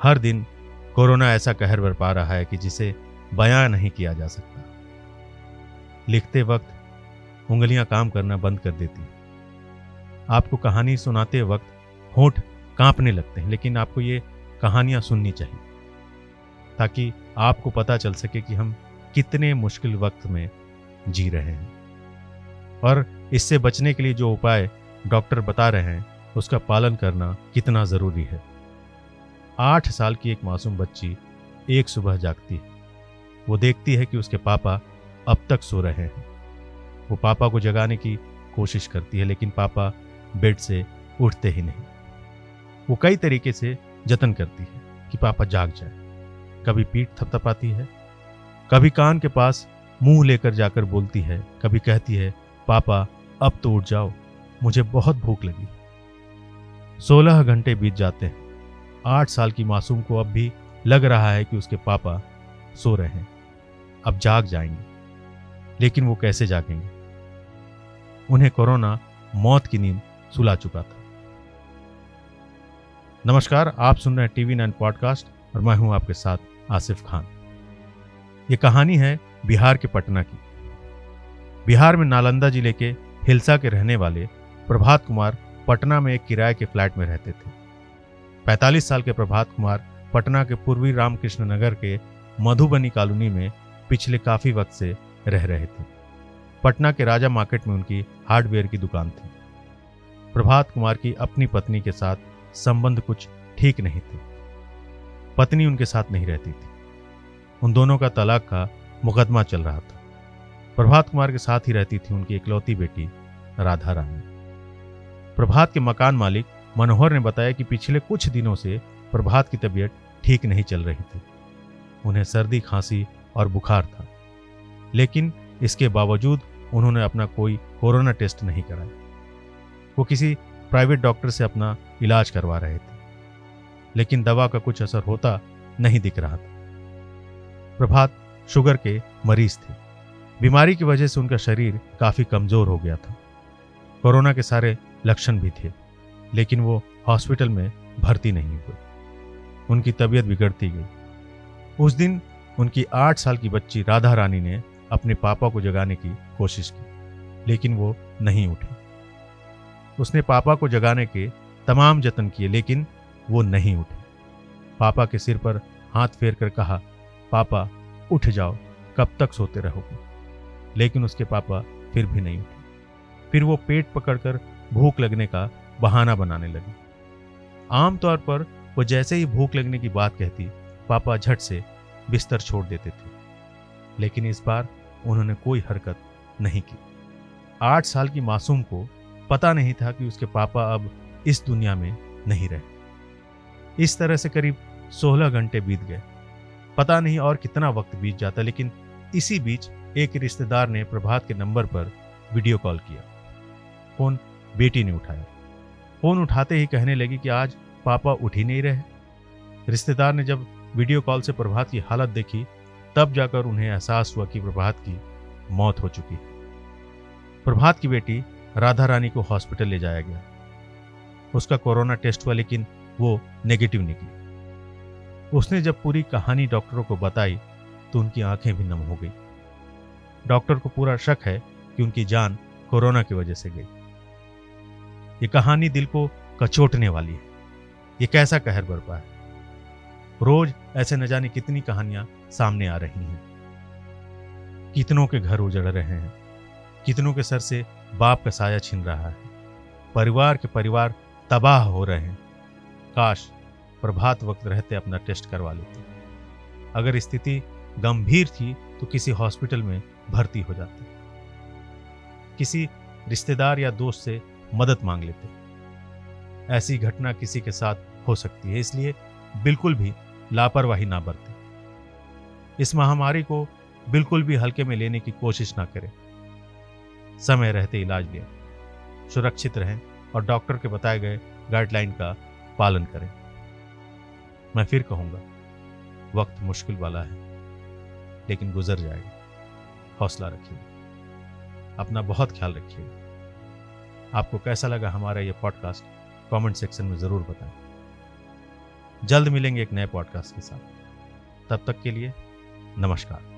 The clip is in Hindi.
हर दिन कोरोना ऐसा कहर बरपा रहा है कि जिसे बयां नहीं किया जा सकता। लिखते वक्त उंगलियां काम करना बंद कर देती हैं। आपको कहानी सुनाते वक्त होंठ कांपने लगते हैं, लेकिन आपको ये कहानियां सुननी चाहिए ताकि आपको पता चल सके कि हम कितने मुश्किल वक्त में जी रहे हैं और इससे बचने के लिए जो उपाय डॉक्टर बता रहे हैं उसका पालन करना कितना जरूरी है। 8 साल की एक मासूम बच्ची एक सुबह जागती है। वो देखती है कि उसके पापा अब तक सो रहे हैं। वो पापा को जगाने की कोशिश करती है, लेकिन पापा बेड से उठते ही नहीं। वो कई तरीके से जतन करती है कि पापा जाग जाए। कभी पीठ थपथपाती है, कभी कान के पास मुंह लेकर जाकर बोलती है, कभी कहती है पापा अब तो उठ जाओ, मुझे बहुत भूख लगी। 16 घंटे बीत जाते हैं। 8 साल की मासूम को अब भी लग रहा है कि उसके पापा सो रहे हैं, अब जाग जाएंगे। लेकिन वो कैसे जागेंगे? उन्हें कोरोना मौत की नींद सुला चुका था। नमस्कार, आप सुन रहे हैं टीवी 9 पॉडकास्ट और मैं हूं आपके साथ आसिफ खान। ये कहानी है बिहार के पटना की। बिहार में नालंदा जिले के हिलसा के रहने वाले प्रभात कुमार पटना में एक किराए के फ्लैट में रहते थे। 45 साल के प्रभात कुमार पटना के पूर्वी रामकृष्ण नगर के मधुबनी कॉलोनी में पिछले काफी वक्त से रह रहे थे। पटना के राजा मार्केट में उनकी हार्डवेयर की दुकान थी। प्रभात कुमार की अपनी पत्नी के साथ संबंध कुछ ठीक नहीं थे। पत्नी उनके साथ नहीं रहती थी। उन दोनों का तलाक का मुकदमा चल रहा था। प्रभात कुमार के साथ ही रहती थी उनकी इकलौती बेटी राधा रानी। प्रभात के मकान मालिक मनोहर ने बताया कि पिछले कुछ दिनों से प्रभात की तबीयत ठीक नहीं चल रही थी। उन्हें सर्दी, खांसी और बुखार था, लेकिन इसके बावजूद उन्होंने अपना कोई कोरोना टेस्ट नहीं कराया। वो किसी प्राइवेट डॉक्टर से अपना इलाज करवा रहे थे, लेकिन दवा का कुछ असर होता नहीं दिख रहा था। प्रभात शुगर के मरीज थे। बीमारी की वजह से उनका शरीर काफी कमजोर हो गया था। कोरोना के सारे लक्षण भी थे, लेकिन वो हॉस्पिटल में भर्ती नहीं हुए। उनकी तबीयत बिगड़ती गई। उस दिन उनकी 8 साल की बच्ची राधा रानी ने अपने पापा को जगाने की कोशिश की, लेकिन वो नहीं उठे। उसने पापा को जगाने के तमाम जतन किए, लेकिन वो नहीं उठे। पापा के सिर पर हाथ फेर कर कहा, पापा उठ जाओ, कब तक सोते रहोगे? लेकिन उसके पापा फिर भी नहीं उठे। फिर वो पेट पकड़कर भूख लगने का बहाना बनाने लगी। आमतौर पर वो जैसे ही भूख लगने की बात कहती, पापा झट से बिस्तर छोड़ देते थे, लेकिन इस बार उन्होंने कोई हरकत नहीं की। 8 साल की मासूम को पता नहीं था कि उसके पापा अब इस दुनिया में नहीं रहे। इस तरह से करीब 16 घंटे बीत गए। पता नहीं और कितना वक्त बीत जाता, लेकिन इसी बीच एक रिश्तेदार ने प्रभात के नंबर पर वीडियो कॉल किया। फोन बेटी ने उठाया। फोन उठाते ही कहने लगी कि आज पापा उठ ही नहीं रहे। रिश्तेदार ने जब वीडियो कॉल से प्रभात की हालत देखी, तब जाकर उन्हें एहसास हुआ कि प्रभात की मौत हो चुकी है। प्रभात की बेटी राधा रानी को हॉस्पिटल ले जाया गया। उसका कोरोना टेस्ट हुआ, लेकिन वो नेगेटिव निकली। उसने जब पूरी कहानी डॉक्टरों को बताई तो उनकी आंखें भी नम हो गई। डॉक्टर को पूरा शक है कि उनकी जान कोरोना की वजह से गई। ये कहानी दिल को कचोटने वाली है। ये कैसा कहर बरपा है। रोज ऐसे न जाने कितनी कहानियां सामने आ रही हैं। कितनों के घर उजड़ रहे हैं, कितनों के सर से बाप का साया छिन रहा है, परिवार के परिवार तबाह हो रहे हैं। काश प्रभात वक्त रहते अपना टेस्ट करवा लेते। अगर स्थिति गंभीर थी तो किसी हॉस्पिटल में भर्ती हो जाते, किसी रिश्तेदार या दोस्त से मदद मांग लेते। ऐसी घटना किसी के साथ हो सकती है, इसलिए बिल्कुल भी लापरवाही ना बरतें। इस महामारी को बिल्कुल भी हल्के में लेने की कोशिश ना करें। समय रहते इलाज लें, सुरक्षित रहें और डॉक्टर के बताए गए गाइडलाइन का पालन करें। मैं फिर कहूंगा, वक्त मुश्किल वाला है, लेकिन गुजर जाएगा। हौसला रखिए, अपना बहुत ख्याल रखिए। आपको कैसा लगा हमारा ये पॉडकास्ट कमेंट सेक्शन में जरूर बताएं। जल्द मिलेंगे एक नए पॉडकास्ट के साथ। तब तक के लिए नमस्कार।